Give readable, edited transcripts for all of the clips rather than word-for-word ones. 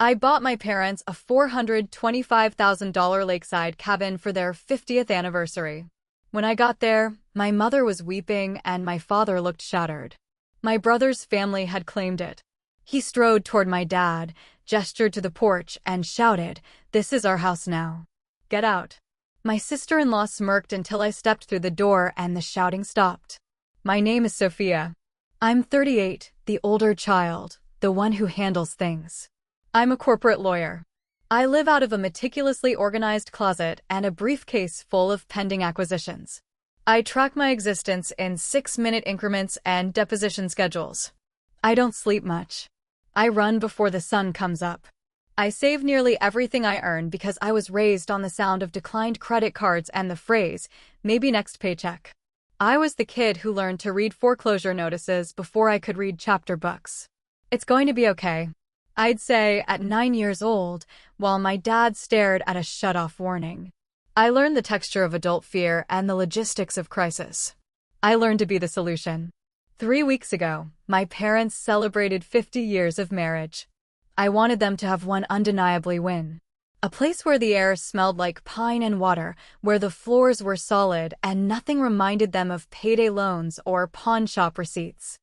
I bought my parents a $425,000 lakeside cabin for their 50th anniversary. When I got there, my mother was weeping and my father looked shattered. My brother's family had claimed it. He strode toward my dad, gestured to the porch, and shouted, "This is our house now. Get out." My sister-in-law smirked until I stepped through the door and the shouting stopped. My name is Sophia. I'm 38, the older child, the one who handles things. I'm a corporate lawyer. I live out of a meticulously organized closet and a briefcase full of pending acquisitions. I track my existence in 6-minute increments and deposition schedules. I don't sleep much. I run before the sun comes up. I save nearly everything I earn because I was raised on the sound of declined credit cards and the phrase, "maybe next paycheck." I was the kid who learned to read foreclosure notices before I could read chapter books. It's going to be okay, I'd say at 9 years old, while my dad stared at a shut-off warning. I learned the texture of adult fear and the logistics of crisis. I learned to be the solution. 3 weeks ago, my parents celebrated 50 years of marriage. I wanted them to have one undeniably win. A place where the air smelled like pine and water, where the floors were solid and nothing reminded them of payday loans or pawn shop receipts.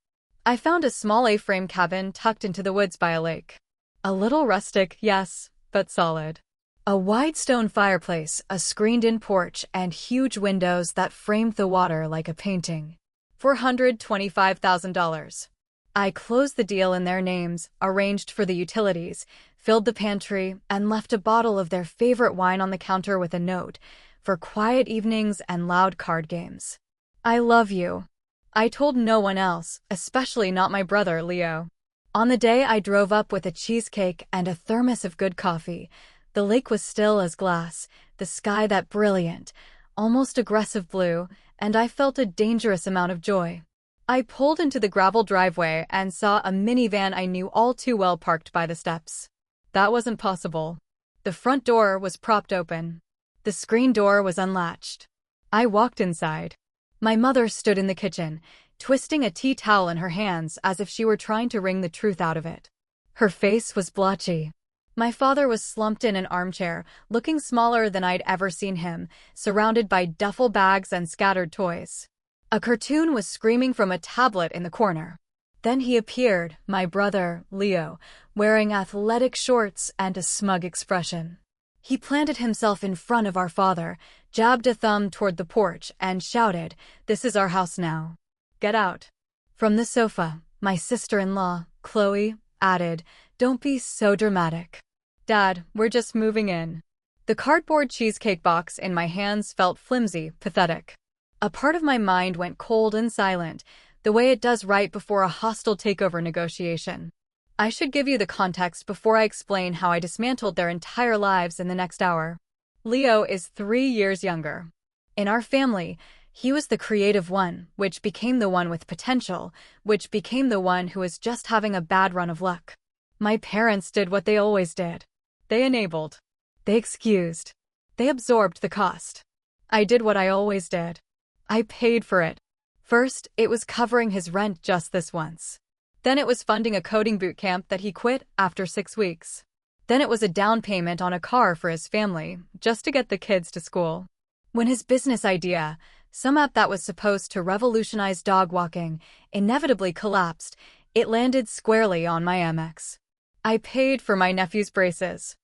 I found a small A-frame cabin tucked into the woods by a lake. A little rustic, yes, but solid. A wide stone fireplace, a screened-in porch, and huge windows that framed the water like a painting. $425,000. I closed the deal in their names, arranged for the utilities, filled the pantry, and left a bottle of their favorite wine on the counter with a note, for quiet evenings and loud card games. I love you. I told no one else, especially not my brother, Leo. On the day I drove up with a cheesecake and a thermos of good coffee, the lake was still as glass, the sky that brilliant, almost aggressive blue, and I felt a dangerous amount of joy. I pulled into the gravel driveway and saw a minivan I knew all too well parked by the steps. That wasn't possible. The front door was propped open. The screen door was unlatched. I walked inside. My mother stood in the kitchen, twisting a tea towel in her hands as if she were trying to wring the truth out of it. Her face was blotchy. My father was slumped in an armchair, looking smaller than I'd ever seen him, surrounded by duffel bags and scattered toys. A cartoon was screaming from a tablet in the corner. Then he appeared, my brother, Leo, wearing athletic shorts and a smug expression. He planted himself in front of our father, jabbed a thumb toward the porch, and shouted, "This is our house now. Get out." From the sofa, my sister-in-law, Chloe, added, "Don't be so dramatic. Dad, we're just moving in." The cardboard cheesecake box in my hands felt flimsy, pathetic. A part of my mind went cold and silent, the way it does right before a hostile takeover negotiation. I should give you the context before I explain how I dismantled their entire lives in the next hour. Leo is 3 years younger. In our family, he was the creative one, which became the one with potential, which became the one who was just having a bad run of luck. My parents did what they always did. They enabled. They excused. They absorbed the cost. I did what I always did. I paid for it. First, it was covering his rent just this once. Then it was funding a coding boot camp that he quit after 6 weeks. Then it was a down payment on a car for his family, just to get the kids to school. When his business idea, some app that was supposed to revolutionize dog walking, inevitably collapsed, it landed squarely on my Amex. I paid for my nephew's braces.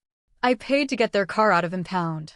I paid to get their car out of impound.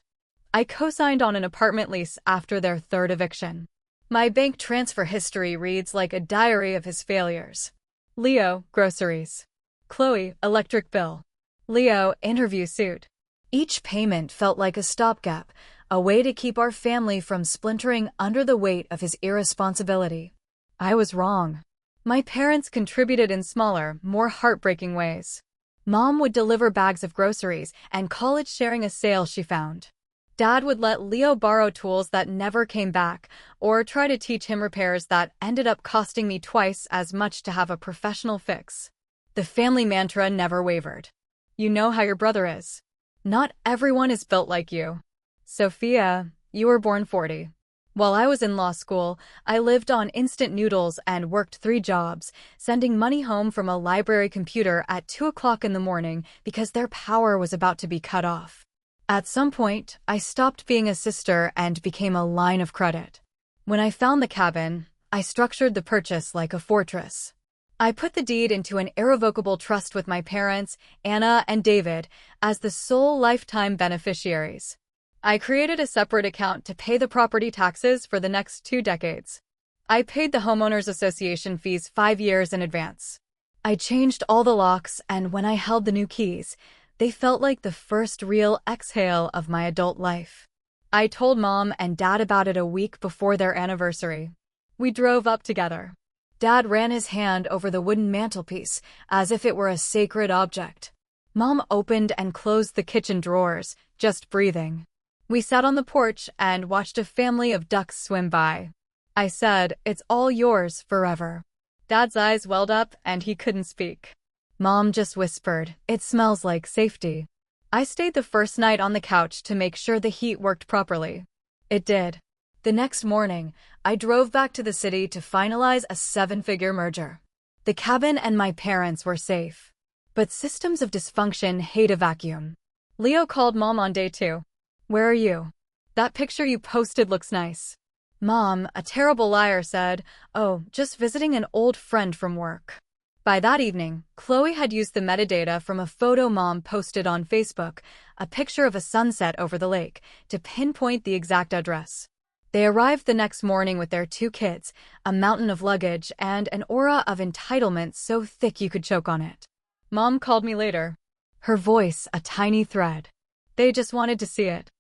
I co-signed on an apartment lease after their 3rd eviction. My bank transfer history reads like a diary of his failures. Leo, groceries. Chloe, electric bill. Leo, interview suit. Each payment felt like a stopgap, a way to keep our family from splintering under the weight of his irresponsibility. I was wrong. My parents contributed in smaller, more heartbreaking ways. Mom would deliver bags of groceries and call it sharing a sale she found. Dad would let Leo borrow tools that never came back, or try to teach him repairs that ended up costing me twice as much to have a professional fix. The family mantra never wavered. You know how your brother is. Not everyone is built like you. Sophia, you were born 40. While I was in law school, I lived on instant noodles and worked 3 jobs, sending money home from a library computer at 2 o'clock in the morning because their power was about to be cut off. At some point, I stopped being a sister and became a line of credit. When I found the cabin, I structured the purchase like a fortress. I put the deed into an irrevocable trust with my parents, Anna and David, as the sole lifetime beneficiaries. I created a separate account to pay the property taxes for the next 2 decades. I paid the homeowners association fees 5 years in advance. I changed all the locks, and when I held the new keys, they felt like the first real exhale of my adult life. I told Mom and Dad about it a week before their anniversary. We drove up together. Dad ran his hand over the wooden mantelpiece as if it were a sacred object. Mom opened and closed the kitchen drawers, just breathing. We sat on the porch and watched a family of ducks swim by. I said, "It's all yours forever." Dad's eyes welled up and he couldn't speak. Mom just whispered, "It smells like safety." I stayed the first night on the couch to make sure the heat worked properly. It did. The next morning, I drove back to the city to finalize a 7-figure merger. The cabin and my parents were safe. But systems of dysfunction hate a vacuum. Leo called Mom on day 2. "Where are you? That picture you posted looks nice." Mom, a terrible liar, said, "Oh, just visiting an old friend from work." By that evening, Chloe had used the metadata from a photo Mom posted on Facebook, a picture of a sunset over the lake, to pinpoint the exact address. They arrived the next morning with their 2 kids, a mountain of luggage, and an aura of entitlement so thick you could choke on it. Mom called me later. Her voice a tiny thread. "They just wanted to see it.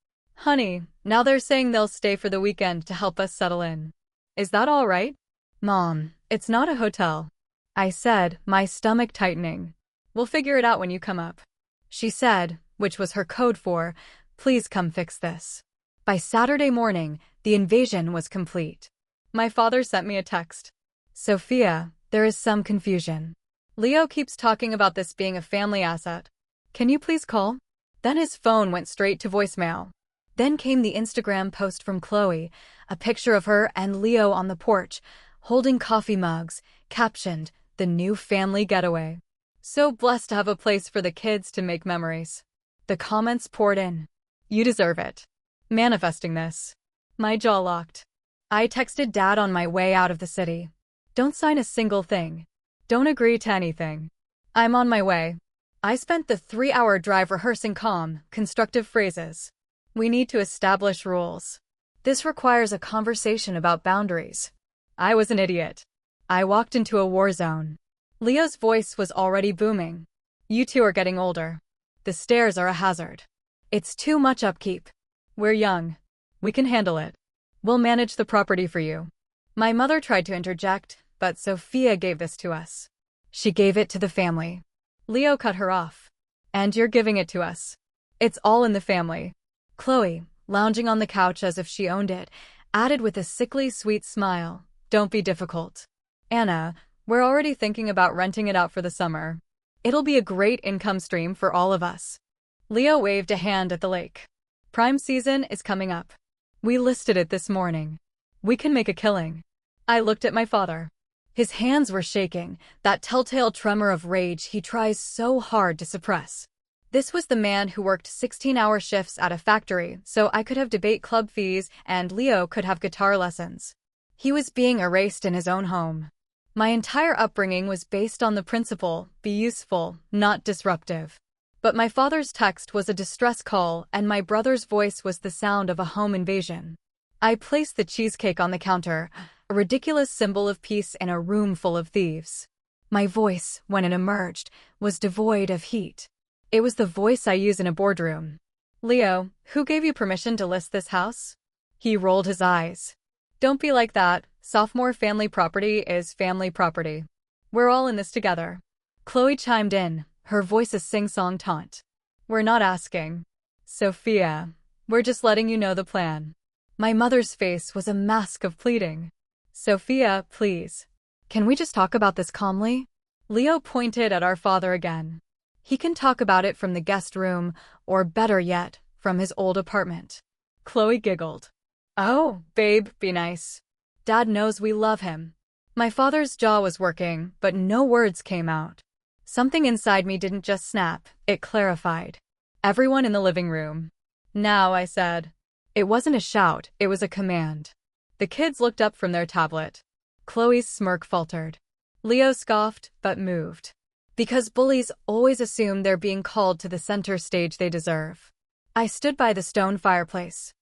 Honey, now they're saying they'll stay for the weekend to help us settle in. Is that all right?" "Mom, it's not a hotel," I said, my stomach tightening. "We'll figure it out when you come up." She said, which was her code for, "Please come fix this." By Saturday morning, the invasion was complete. My father sent me a text. "Sophia, there is some confusion. Leo keeps talking about this being a family asset. Can you please call?" Then his phone went straight to voicemail. Then came the Instagram post from Chloe, a picture of her and Leo on the porch, holding coffee mugs, captioned, "The new family getaway." So blessed to have a place for the kids to make memories. The comments poured in. "You deserve it. Manifesting this." My jaw locked. I texted Dad on my way out of the city. "Don't sign a single thing. Don't agree to anything. I'm on my way." I spent the 3-hour drive rehearsing calm, constructive phrases. We need to establish rules. This requires a conversation about boundaries. I was an idiot. I walked into a war zone. Leo's voice was already booming. "You two are getting older. The stairs are a hazard. It's too much upkeep. We're young. We can handle it. We'll manage the property for you." My mother tried to interject, but Sophia gave this to us. She gave it to the family. Leo cut her off. "And you're giving it to us. It's all in the family." Chloe, lounging on the couch as if she owned it, added with a sickly sweet smile, "Don't be difficult. Anna, we're already thinking about renting it out for the summer. It'll be a great income stream for all of us." Leo waved a hand at the lake. "Prime season is coming up. We listed it this morning. We can make a killing." I looked at my father. His hands were shaking, that telltale tremor of rage he tries so hard to suppress. This was the man who worked 16-hour shifts at a factory so I could have debate club fees and Leo could have guitar lessons. He was being erased in his own home. My entire upbringing was based on the principle, be useful, not disruptive. But my father's text was a distress call and my brother's voice was the sound of a home invasion. I placed the cheesecake on the counter, a ridiculous symbol of peace in a room full of thieves. My voice, when it emerged, was devoid of heat. It was the voice I use in a boardroom. "Leo, who gave you permission to list this house?" He rolled his eyes. "Don't be like that. Sophomore family property is family property. We're all in this together." Chloe chimed in, her voice a sing-song taunt. "We're not asking. Sophia, we're just letting you know the plan." My mother's face was a mask of pleading. "Sophia, please. Can we just talk about this calmly?" Leo pointed at our father again. "He can talk about it from the guest room, or better yet, from his old apartment." Chloe giggled. Oh, babe, be nice. Dad knows we love him. My father's jaw was working, but no words came out. Something inside me didn't just snap, it clarified. Everyone in the living room. Now, I said. It wasn't a shout, it was a command. The kids looked up from their tablet. Chloe's smirk faltered. Leo scoffed, but moved. Because bullies always assume they're being called to the center stage they deserve. I stood by the stone fireplace.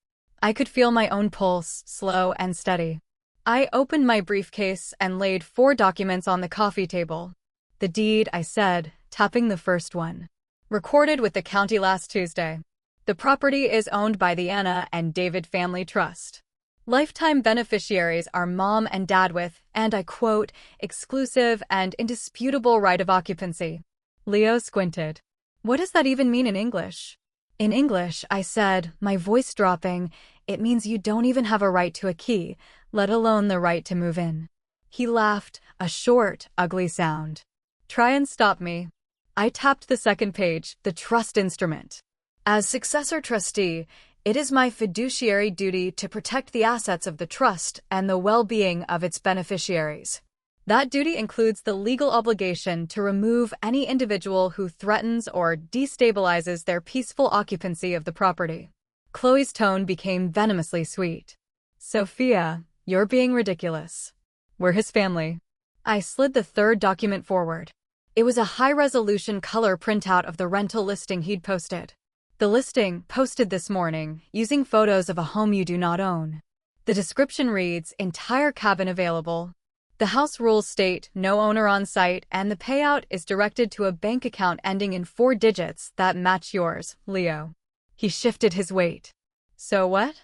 I could feel my own pulse, slow and steady. I opened my briefcase and laid 4 documents on the coffee table. The deed, I said, tapping the first one. Recorded with the county last Tuesday. The property is owned by the Anna and David Family Trust. Lifetime beneficiaries are Mom and Dad with, and I quote, exclusive and indisputable right of occupancy. Leo squinted. What does that even mean in English? In English, I said, my voice dropping, it means you don't even have a right to a key, let alone the right to move in. He laughed, a short, ugly sound. Try and stop me. I tapped the second page, the trust instrument. As successor trustee, it is my fiduciary duty to protect the assets of the trust and the well-being of its beneficiaries. That duty includes the legal obligation to remove any individual who threatens or destabilizes their peaceful occupancy of the property. Chloe's tone became venomously sweet. Sophia, you're being ridiculous. We're his family. I slid the third document forward. It was a high-resolution color printout of the rental listing he'd posted. The listing, posted this morning, using photos of a home you do not own. The description reads, entire cabin available. The house rules state, no owner on site, and the payout is directed to a bank account ending in 4 digits that match yours, Leo. He shifted his weight. So what?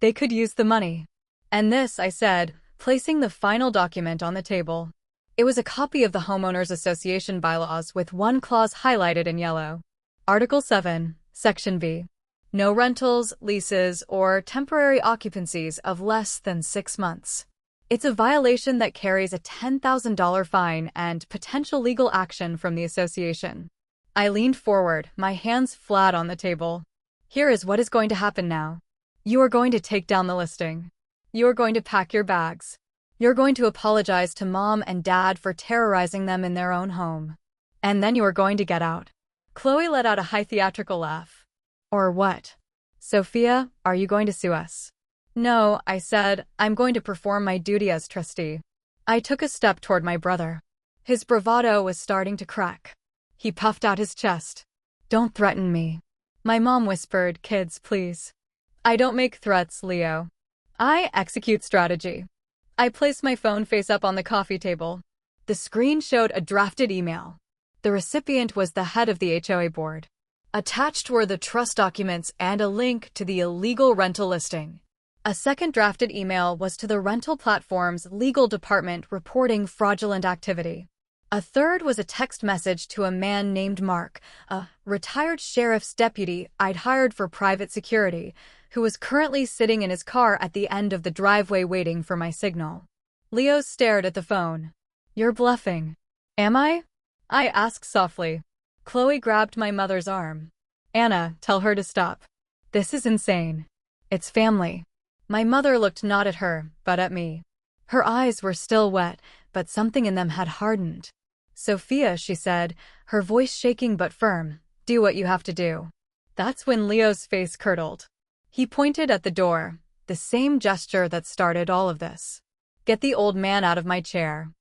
They could use the money. And this, I said, placing the final document on the table. It was a copy of the Homeowners Association bylaws with one clause highlighted in yellow. Article 7, Section B. No rentals, leases, or temporary occupancies of less than 6 months. It's a violation that carries a $10,000 fine and potential legal action from the association. I leaned forward, my hands flat on the table. Here is what is going to happen now. You are going to take down the listing. You are going to pack your bags. You're going to apologize to Mom and Dad for terrorizing them in their own home. And then you are going to get out. Chloe let out a high theatrical laugh. Or what? Sophia, are you going to sue us? No, I said, I'm going to perform my duty as trustee. I took a step toward my brother. His bravado was starting to crack. He puffed out his chest. Don't threaten me. My mom whispered, kids, please. I don't make threats, Leo. I execute strategy. I placed my phone face up on the coffee table. The screen showed a drafted email. The recipient was the head of the HOA board. Attached were the trust documents and a link to the illegal rental listing. A second drafted email was to the rental platform's legal department reporting fraudulent activity. A third was a text message to a man named Mark, a retired sheriff's deputy I'd hired for private security, who was currently sitting in his car at the end of the driveway waiting for my signal. Leo stared at the phone. You're bluffing. Am I? I asked softly. Chloe grabbed my mother's arm. Anna, tell her to stop. This is insane. It's family. My mother looked not at her, but at me. Her eyes were still wet, but something in them had hardened. Sophia, she said, her voice shaking but firm, do what you have to do. That's when Leo's face curdled. He pointed at the door, the same gesture that started all of this. Get the old man out of my chair.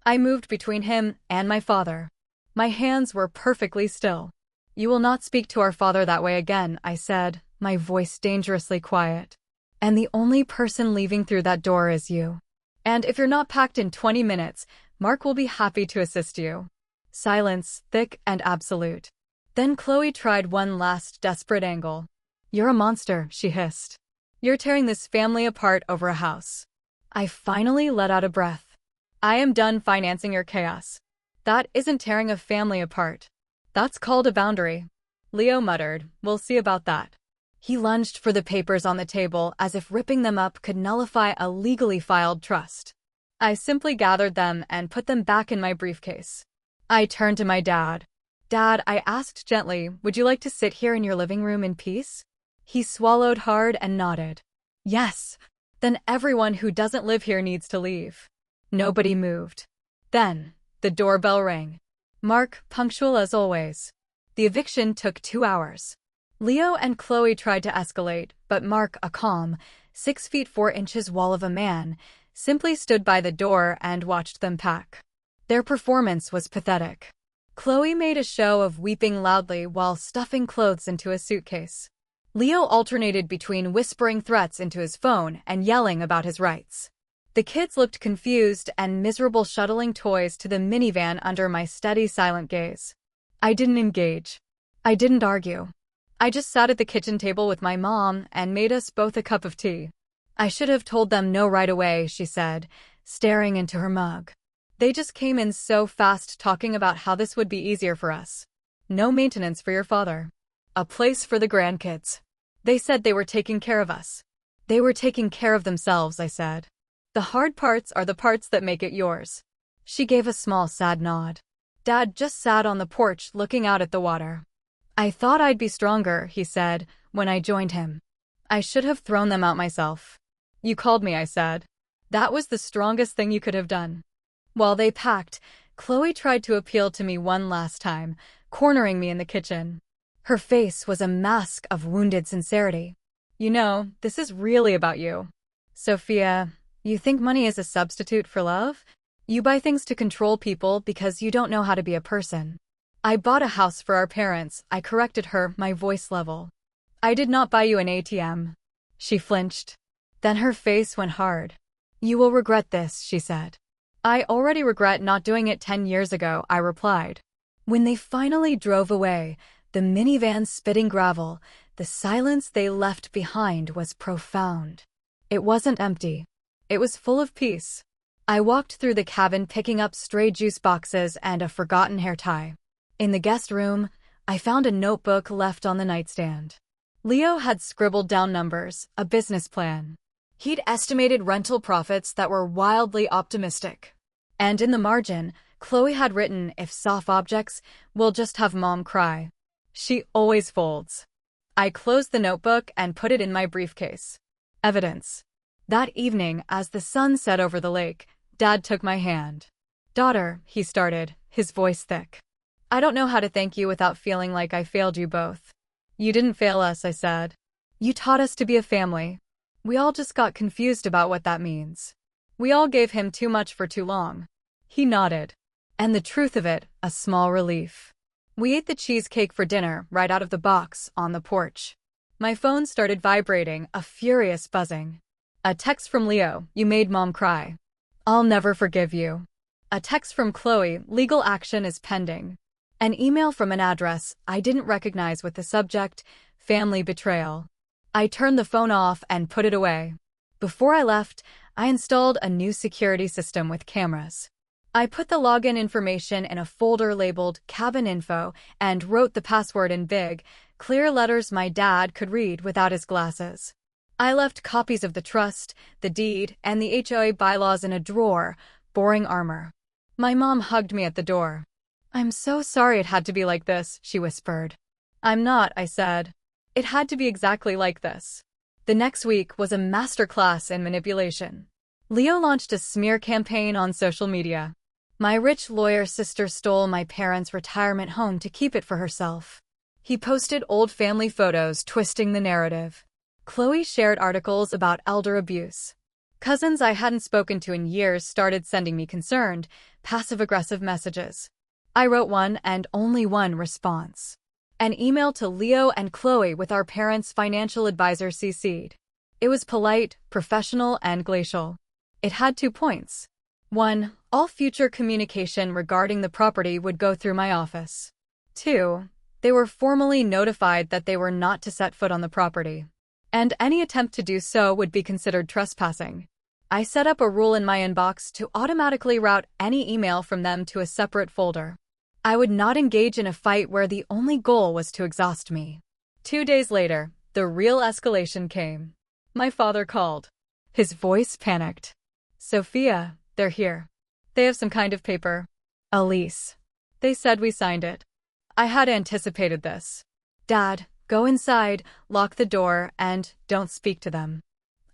I moved between him and my father. My hands were perfectly still. You will not speak to our father that way again, I said, my voice dangerously quiet. And the only person leaving through that door is you. And if you're not packed in 20 minutes, Mark will be happy to assist you. Silence, thick and absolute. Then Chloe tried one last desperate angle. You're a monster, she hissed. You're tearing this family apart over a house. I finally let out a breath. I am done financing your chaos. That isn't tearing a family apart. That's called a boundary. Leo muttered, we'll see about that. He lunged for the papers on the table as if ripping them up could nullify a legally filed trust. I simply gathered them and put them back in my briefcase. I turned to my dad. Dad, I asked gently, would you like to sit here in your living room in peace? He swallowed hard and nodded. Yes. Then everyone who doesn't live here needs to leave. Nobody moved. Then, the doorbell rang. Mark, punctual as always. The eviction took 2 hours. Leo and Chloe tried to escalate, but Mark, a calm, 6 feet 4 inches wall of a man, simply stood by the door and watched them pack. Their performance was pathetic. Chloe made a show of weeping loudly while stuffing clothes into a suitcase. Leo alternated between whispering threats into his phone and yelling about his rights. The kids looked confused and miserable, shuttling toys to the minivan under my steady, silent gaze. I didn't engage. I didn't argue. I just sat at the kitchen table with my mom and made us both a cup of tea. I should have told them no right away, she said, staring into her mug. They just came in so fast, talking about how this would be easier for us. No maintenance for your father. A place for the grandkids. They said they were taking care of us. They were taking care of themselves, I said. The hard parts are the parts that make it yours. She gave a small, sad nod. Dad just sat on the porch looking out at the water. I thought I'd be stronger, he said, when I joined him. I should have thrown them out myself. You called me, I said. That was the strongest thing you could have done. While they packed, Chloe tried to appeal to me one last time, cornering me in the kitchen. Her face was a mask of wounded sincerity. You know, this is really about you. Sophia, you think money is a substitute for love? You buy things to control people because you don't know how to be a person. I bought a house for our parents, I corrected her, my voice level. I did not buy you an ATM. She flinched. Then her face went hard. You will regret this, she said. I already regret not doing it 10 years ago, I replied. When they finally drove away, the minivan spitting gravel, the silence they left behind was profound. It wasn't empty. It was full of peace. I walked through the cabin picking up stray juice boxes and a forgotten hair tie. In the guest room, I found a notebook left on the nightstand. Leo had scribbled down numbers, a business plan. He'd estimated rental profits that were wildly optimistic. And in the margin, Chloe had written, if soft objects, we'll just have mom cry. She always folds. I closed the notebook and put it in my briefcase. Evidence. That evening, as the sun set over the lake, Dad took my hand. Daughter, he started, his voice thick. I don't know how to thank you without feeling like I failed you both. You didn't fail us, I said. You taught us to be a family. We all just got confused about what that means. We all gave him too much for too long. He nodded. And the truth of it, a small relief. We ate the cheesecake for dinner, right out of the box, on the porch. My phone started vibrating, a furious buzzing. A text from Leo, you made mom cry. I'll never forgive you. A text from Chloe, legal action is pending. An email from an address I didn't recognize with the subject, family betrayal. I turned the phone off and put it away. Before I left, I installed a new security system with cameras. I put the login information in a folder labeled Cabin Info and wrote the password in big, clear letters my dad could read without his glasses. I left copies of the trust, the deed, and the HOA bylaws in a drawer, boring armor. My mom hugged me at the door. I'm so sorry it had to be like this, she whispered. I'm not, I said. It had to be exactly like this. The next week was a masterclass in manipulation. Leo launched a smear campaign on social media. My rich lawyer sister stole my parents' retirement home to keep it for herself. He posted old family photos twisting the narrative. Chloe shared articles about elder abuse. Cousins I hadn't spoken to in years started sending me concerned, passive-aggressive messages. I wrote one and only one response. An email to Leo and Chloe with our parents' financial advisor CC'd. It was polite, professional, and glacial. It had 2 points. 1. All future communication regarding the property would go through my office. 2. They were formally notified that they were not to set foot on the property. And any attempt to do so would be considered trespassing. I set up a rule in my inbox to automatically route any email from them to a separate folder. I would not engage in a fight where the only goal was to exhaust me. 2 days later, the real escalation came. My father called. His voice panicked. Sophia, they're here. They have some kind of paper. A lease. They said we signed it. I had anticipated this. Dad, go inside, lock the door, and don't speak to them.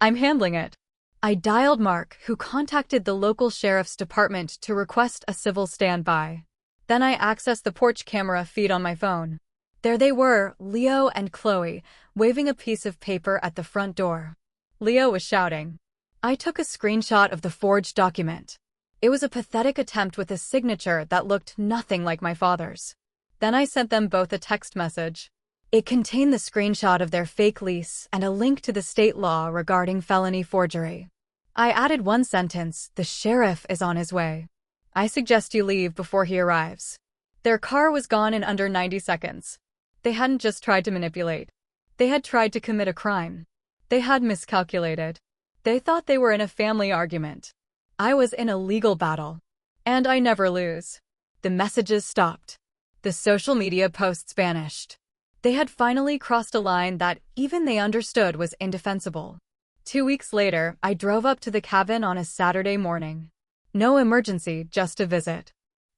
I'm handling it. I dialed Mark, who contacted the local sheriff's department to request a civil standby. Then I accessed the porch camera feed on my phone. There they were, Leo and Chloe, waving a piece of paper at the front door. Leo was shouting. I took a screenshot of the forged document. It was a pathetic attempt with a signature that looked nothing like my father's. Then I sent them both a text message. It contained the screenshot of their fake lease and a link to the state law regarding felony forgery. I added one sentence: the sheriff is on his way. I suggest you leave before he arrives. Their car was gone in under 90 seconds. They hadn't just tried to manipulate. They had tried to commit a crime. They had miscalculated. They thought they were in a family argument. I was in a legal battle. And I never lose. The messages stopped. The social media posts vanished. They had finally crossed a line that even they understood was indefensible. 2 weeks later, I drove up to the cabin on a Saturday morning. No emergency, just a visit.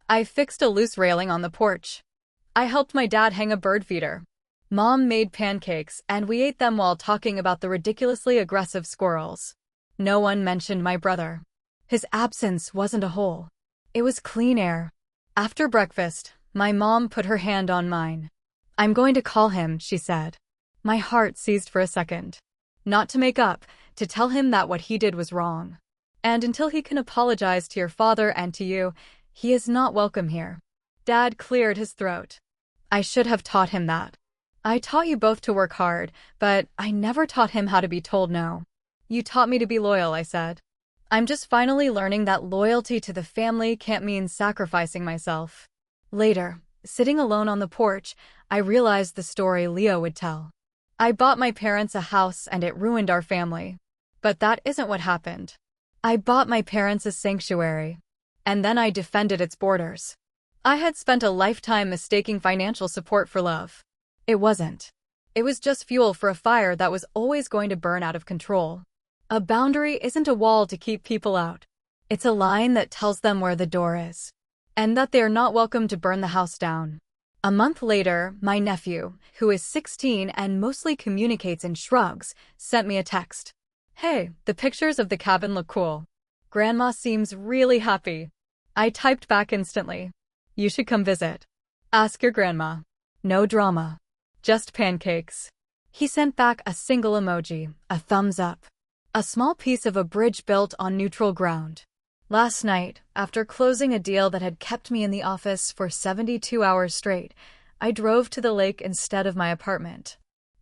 I fixed a loose railing on the porch. I helped my dad hang a bird feeder. Mom made pancakes, and we ate them while talking about the ridiculously aggressive squirrels. No one mentioned my brother. His absence wasn't a hole. It was clean air. After breakfast, my mom put her hand on mine. I'm going to call him, she said. My heart seized for a second. Not to make up, to tell him that what he did was wrong. And until he can apologize to your father and to you, he is not welcome here. Dad cleared his throat. I should have taught him that. I taught you both to work hard, but I never taught him how to be told no. You taught me to be loyal, I said. I'm just finally learning that loyalty to the family can't mean sacrificing myself. Later, sitting alone on the porch, I realized the story Leo would tell. I bought my parents a house and it ruined our family. But that isn't what happened. I bought my parents a sanctuary. And then I defended its borders. I had spent a lifetime mistaking financial support for love. It wasn't. It was just fuel for a fire that was always going to burn out of control. A boundary isn't a wall to keep people out. It's a line that tells them where the door is. And that they are not welcome to burn the house down. A month later, my nephew, who is 16 and mostly communicates in shrugs, sent me a text. Hey, the pictures of the cabin look cool. Grandma seems really happy. I typed back instantly. You should come visit. Ask your grandma. No drama. Just pancakes. He sent back a single emoji, a thumbs up. A small piece of a bridge built on neutral ground. Last night, after closing a deal that had kept me in the office for 72 hours straight, I drove to the lake instead of my apartment.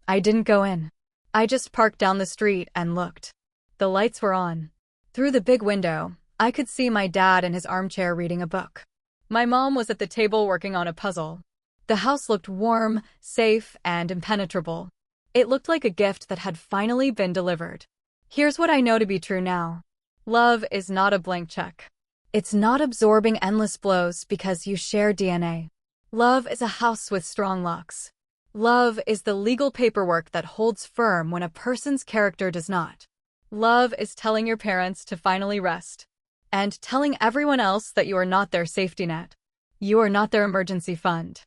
I didn't go in. I just parked down the street and looked. The lights were on. Through the big window, I could see my dad in his armchair reading a book. My mom was at the table working on a puzzle. The house looked warm, safe, and impenetrable. It looked like a gift that had finally been delivered. Here's what I know to be true now. Love is not a blank check. It's not absorbing endless blows because you share DNA. Love is a house with strong locks. Love is the legal paperwork that holds firm when a person's character does not. Love is telling your parents to finally rest. And telling everyone else that you are not their safety net. You are not their emergency fund.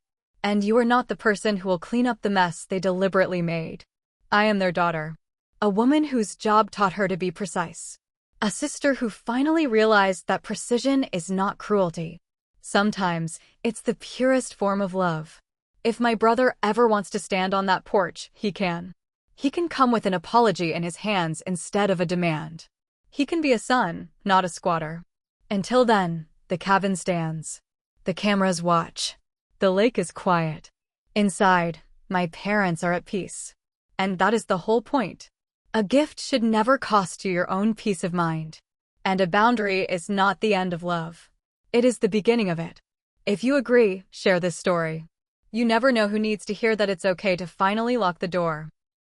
And you are not the person who will clean up the mess they deliberately made. I am their daughter. A woman whose job taught her to be precise. A sister who finally realized that precision is not cruelty. Sometimes, it's the purest form of love. If my brother ever wants to stand on that porch, he can. He can come with an apology in his hands instead of a demand. He can be a son, not a squatter. Until then, the cabin stands. The cameras watch. The lake is quiet. Inside, my parents are at peace. And that is the whole point. A gift should never cost you your own peace of mind. And a boundary is not the end of love. It is the beginning of it. If you agree, share this story. You never know who needs to hear that it's okay to finally lock the door.